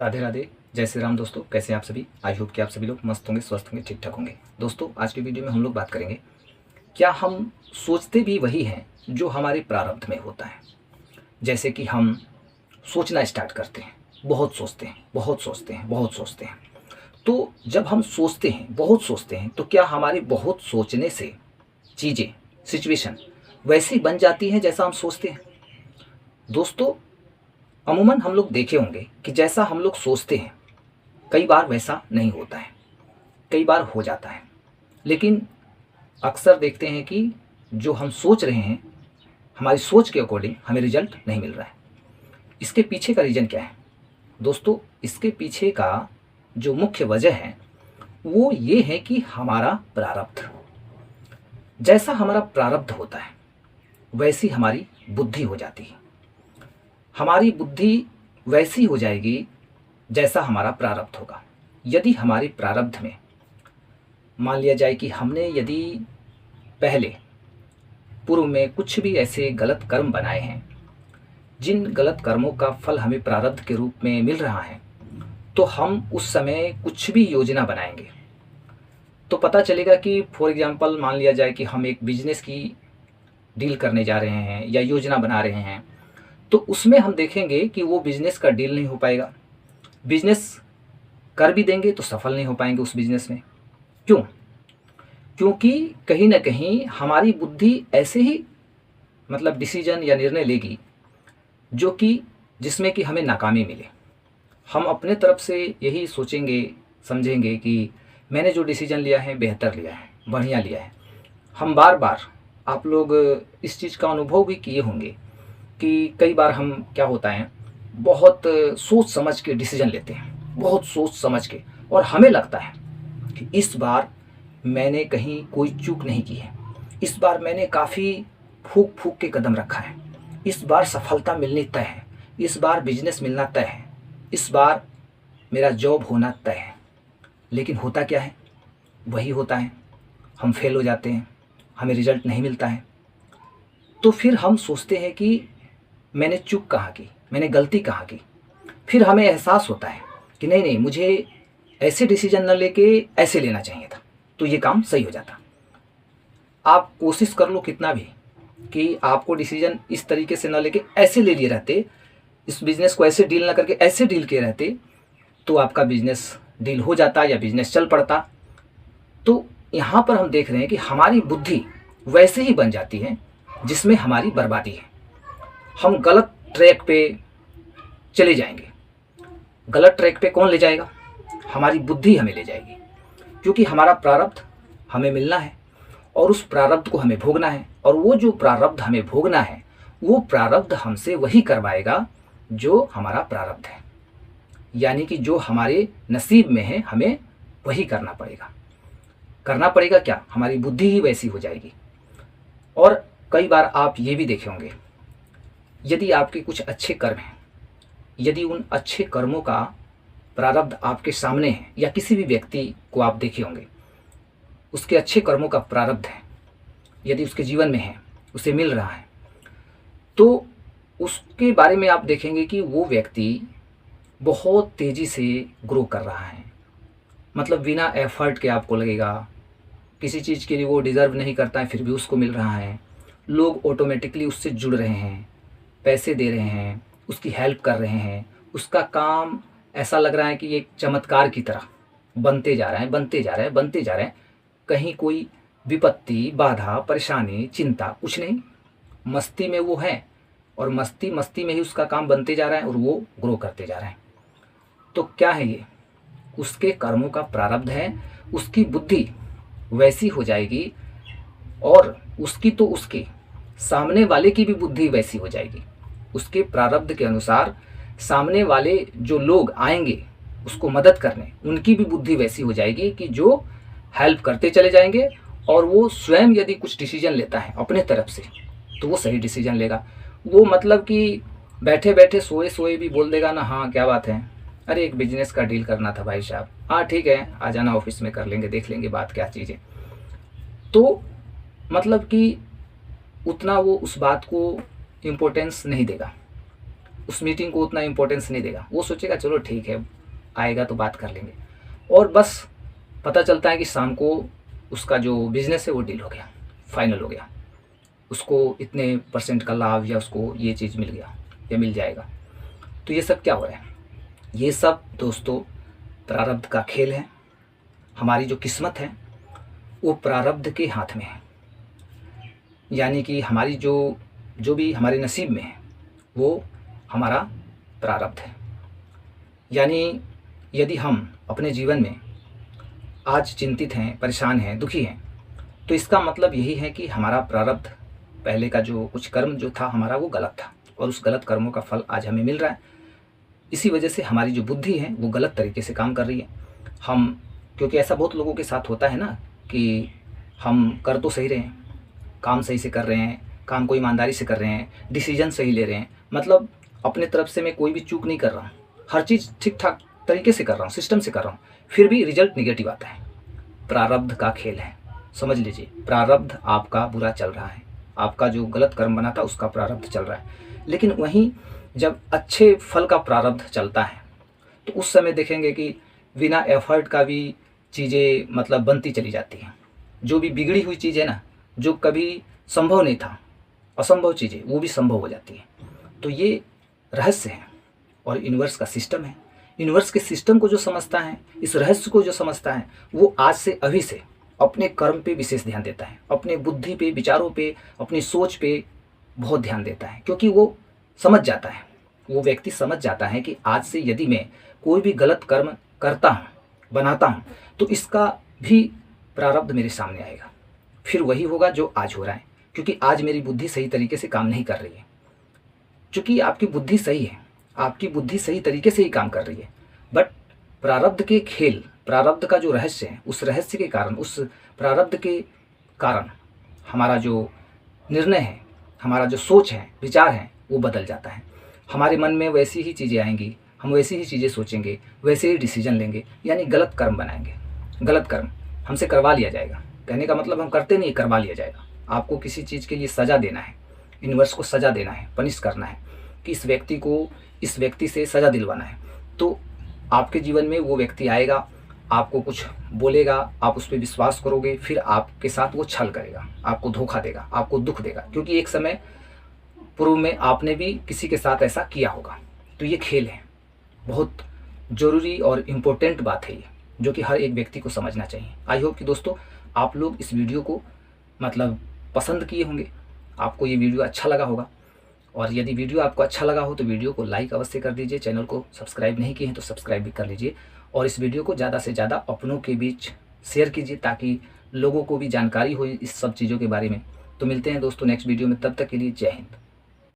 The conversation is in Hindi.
राधे राधे, जय श्री राम। दोस्तों कैसे हैं आप सभी। आई होप कि आप सभी लोग मस्त होंगे, स्वस्थ होंगे, ठीक ठाक होंगे। दोस्तों आज की वीडियो में हम लोग बात करेंगे, क्या हम सोचते भी वही हैं जो हमारे प्रारब्ध में होता है। जैसे कि हम सोचना स्टार्ट करते हैं, बहुत सोचते हैं, बहुत सोचते हैं, बहुत सोचते हैं। तो जब हम सोचते हैं, बहुत सोचते हैं, तो क्या हमारे बहुत सोचने से चीज़ें, सिचुएशन वैसी बन जाती हैं जैसा हम सोचते हैं। दोस्तों अमूमन हम लोग देखे होंगे कि जैसा हम लोग सोचते हैं कई बार वैसा नहीं होता है, कई बार हो जाता है। लेकिन अक्सर देखते हैं कि जो हम सोच रहे हैं, हमारी सोच के अकॉर्डिंग हमें रिजल्ट नहीं मिल रहा है। इसके पीछे का रीज़न क्या है दोस्तों? इसके पीछे का जो मुख्य वजह है वो ये है कि हमारा प्रारब्ध। जैसा हमारा प्रारब्ध होता है वैसी हमारी बुद्धि हो जाती है। हमारी बुद्धि वैसी हो जाएगी जैसा हमारा प्रारब्ध होगा। यदि हमारे प्रारब्ध में मान लिया जाए कि हमने यदि पहले पूर्व में कुछ भी ऐसे गलत कर्म बनाए हैं, जिन गलत कर्मों का फल हमें प्रारब्ध के रूप में मिल रहा है, तो हम उस समय कुछ भी योजना बनाएंगे तो पता चलेगा कि फॉर एग्जांपल मान लिया जाए कि हम एक बिजनेस की डील करने जा रहे हैं या योजना बना रहे हैं, तो उसमें हम देखेंगे कि वो बिजनेस का डील नहीं हो पाएगा। बिजनेस कर भी देंगे तो सफल नहीं हो पाएंगे उस बिजनेस में। क्यों? क्योंकि कहीं ना कहीं हमारी बुद्धि ऐसे ही डिसीजन या निर्णय लेगी जो कि जिसमें कि हमें नाकामी मिले। हम अपने तरफ से यही सोचेंगे, समझेंगे कि मैंने जो डिसीजन लिया है बेहतर लिया है, बढ़िया लिया है। हम बार बार, आप लोग इस चीज़ का अनुभव भी किए होंगे कि कई बार हम क्या होता है, बहुत सोच समझ के डिसीजन लेते हैं, बहुत सोच समझ के, और हमें लगता है कि इस बार मैंने कहीं कोई चूक नहीं की है, इस बार मैंने काफ़ी फूक फूक के कदम रखा है, इस बार सफलता मिलनी तय है, इस बार बिजनेस मिलना तय है, इस बार मेरा जॉब होना तय है। लेकिन होता क्या है? वही होता है, हम फेल हो जाते हैं, हमें रिजल्ट नहीं मिलता है। तो फिर हम सोचते हैं कि मैंने चूक कहाँ की, मैंने गलती कहाँ की। फिर हमें एहसास होता है कि नहीं नहीं, मुझे ऐसे डिसीजन न लेके ऐसे लेना चाहिए था, तो ये काम सही हो जाता। आप कोशिश कर लो कितना भी कि आपको डिसीजन इस तरीके से न लेके ऐसे ले लिए रहते, इस बिज़नेस को ऐसे डील ना करके ऐसे डील किए रहते, तो आपका बिज़नेस डील हो जाता या बिज़नेस चल पड़ता। तो यहाँ पर हम देख रहे हैं कि हमारी बुद्धि वैसे ही बन जाती है जिसमें हमारी बर्बादी है। हम गलत ट्रैक पे चले जाएंगे। गलत ट्रैक पे कौन ले जाएगा? हमारी बुद्धि हमें ले जाएगी, क्योंकि हमारा प्रारब्ध हमें मिलना है और उस प्रारब्ध को हमें भोगना है, और वो जो प्रारब्ध हमें भोगना है वो प्रारब्ध हमसे वही करवाएगा जो हमारा प्रारब्ध है। यानी कि जो हमारे नसीब में है हमें वही करना पड़ेगा। करना पड़ेगा क्या? हमारी बुद्धि ही वैसी हो जाएगी। और कई बार आप ये भी देखे होंगे, यदि आपके कुछ अच्छे कर्म हैं, यदि उन अच्छे कर्मों का प्रारब्ध आपके सामने है, या किसी भी व्यक्ति को आप देखे होंगे उसके अच्छे कर्मों का प्रारब्ध है, यदि उसके जीवन में है, उसे मिल रहा है, तो उसके बारे में आप देखेंगे कि वो व्यक्ति बहुत तेज़ी से ग्रो कर रहा है। बिना एफर्ट के आपको लगेगा किसी चीज़ के लिए वो डिज़र्व नहीं करता है, फिर भी उसको मिल रहा है। लोग ऑटोमेटिकली उससे जुड़ रहे हैं, पैसे दे रहे हैं, उसकी हेल्प कर रहे हैं। उसका काम ऐसा लग रहा है कि एक चमत्कार की तरह बनते जा रहा है, बनते जा रहा है, बनते जा रहा है। कहीं कोई विपत्ति, बाधा, परेशानी, चिंता कुछ नहीं, मस्ती में वो है, और मस्ती मस्ती में ही उसका काम बनते जा रहा है और वो ग्रो करते जा रहा है। तो क्या है ये? उसके कर्मों का प्रारब्ध है। उसकी बुद्धि वैसी हो जाएगी, और उसकी तो उसके सामने वाले की भी बुद्धि वैसी हो जाएगी। उसके प्रारब्ध के अनुसार सामने वाले जो लोग आएंगे उसको मदद करने, उनकी भी बुद्धि वैसी हो जाएगी कि जो हेल्प करते चले जाएंगे, और वो स्वयं यदि कुछ डिसीजन लेता है अपने तरफ से तो वो सही डिसीजन लेगा। वो कि बैठे बैठे सोए सोए भी बोल देगा ना, हाँ क्या बात है, अरे एक बिजनेस का डील करना था भाई साहब, हाँ ठीक है आ जाना ऑफिस में, कर लेंगे, देख लेंगे बात क्या चीज़ है। तो कि उतना वो उस बात को इम्पोर्टेंस नहीं देगा। उस मीटिंग को उतना इम्पोर्टेंस नहीं देगा। वो सोचेगा चलो ठीक है, आएगा तो बात कर लेंगे, और बस पता चलता है कि शाम को उसका जो बिज़नेस है वो डील हो गया, फाइनल हो गया, उसको इतने % का लाभ या उसको ये चीज़ मिल गया या मिल जाएगा। तो ये सब क्या हो रहा है? ये सब दोस्तों प्रारब्ध का खेल है। हमारी जो किस्मत है वो प्रारब्ध के हाथ में है, यानी कि हमारी जो भी हमारे नसीब में है वो हमारा प्रारब्ध है। यानी यदि हम अपने जीवन में आज चिंतित हैं, परेशान हैं, दुखी हैं, तो इसका मतलब यही है कि हमारा प्रारब्ध, पहले का जो कुछ कर्म जो था हमारा वो गलत था, और उस गलत कर्मों का फल आज हमें मिल रहा है। इसी वजह से हमारी जो बुद्धि है वो गलत तरीके से काम कर रही है। क्योंकि ऐसा बहुत लोगों के साथ होता है ना कि हम कर तो सही रहे हैं, काम सही से कर रहे हैं, काम को ईमानदारी से कर रहे हैं, डिसीजन सही ले रहे हैं, मतलब अपने तरफ से मैं कोई भी चूक नहीं कर रहा हूँ, हर चीज़ ठीक ठाक तरीके से कर रहा हूँ, सिस्टम से कर रहा हूँ, फिर भी रिजल्ट निगेटिव आता है। प्रारब्ध का खेल है, समझ लीजिए। प्रारब्ध आपका बुरा चल रहा है, आपका जो गलत कर्म बना था उसका प्रारब्ध चल रहा है। लेकिन वहीं जब अच्छे फल का प्रारब्ध चलता है तो उस समय देखेंगे कि बिना एफर्ट का भी चीज़ें मतलब बनती चली जाती हैं। जो भी बिगड़ी हुई चीज़ है ना, जो कभी संभव नहीं था, असंभव चीज़ें, वो भी संभव हो जाती हैं। तो ये रहस्य है और यूनिवर्स का सिस्टम है। यूनिवर्स के सिस्टम को जो समझता है, इस रहस्य को जो समझता है, वो आज से अभी से अपने कर्म पे विशेष ध्यान देता है, अपने बुद्धि पे, विचारों पे, अपनी सोच पे बहुत ध्यान देता है। क्योंकि वो समझ जाता है, वो व्यक्ति समझ जाता है कि आज से यदि मैं कोई भी गलत कर्म करता हूँ, बनाता हूँ, तो इसका भी प्रारब्ध मेरे सामने आएगा, फिर वही होगा जो आज हो रहा है। क्योंकि आज मेरी बुद्धि सही तरीके से काम नहीं कर रही है। क्योंकि आपकी बुद्धि सही है, आपकी बुद्धि सही तरीके से ही काम कर रही है, बट प्रारब्ध के खेल, प्रारब्ध का जो रहस्य है, उस रहस्य के कारण, उस प्रारब्ध के कारण हमारा जो निर्णय है, हमारा जो सोच है, विचार है, वो बदल जाता है। हमारे मन में वैसी ही चीज़ें आएंगी, हम वैसी ही चीज़ें सोचेंगे, वैसे ही डिसीजन लेंगे, यानी गलत कर्म बनाएंगे। गलत कर्म हमसे करवा लिया जाएगा, कहने का मतलब हम करते नहीं, करवा लिया जाएगा। आपको किसी चीज़ के लिए सज़ा देना है, यूनिवर्स को सज़ा देना है, पनिश करना है कि इस व्यक्ति को, इस व्यक्ति से सज़ा दिलवाना है। तो आपके जीवन में वो व्यक्ति आएगा, आपको कुछ बोलेगा, आप उस पर विश्वास करोगे, फिर आपके साथ वो छल करेगा, आपको धोखा देगा, आपको दुख देगा। क्योंकि एक समय पूर्व में आपने भी किसी के साथ ऐसा किया होगा। तो ये खेल है, बहुत ज़रूरी और इम्पोर्टेंट बात है ये, जो कि हर एक व्यक्ति को समझना चाहिए। आई होप कि दोस्तों आप लोग इस वीडियो को मतलब पसंद किए होंगे, आपको ये वीडियो अच्छा लगा होगा। और यदि वीडियो आपको अच्छा लगा हो तो वीडियो को लाइक अवश्य कर दीजिए, चैनल को सब्सक्राइब नहीं किए हैं तो सब्सक्राइब भी कर लीजिए, और इस वीडियो को ज़्यादा से ज़्यादा अपनों के बीच शेयर कीजिए ताकि लोगों को भी जानकारी हो इस सब चीज़ों के बारे में। तो मिलते हैं दोस्तों नेक्स्ट वीडियो में, तब तक के लिए जय हिंद।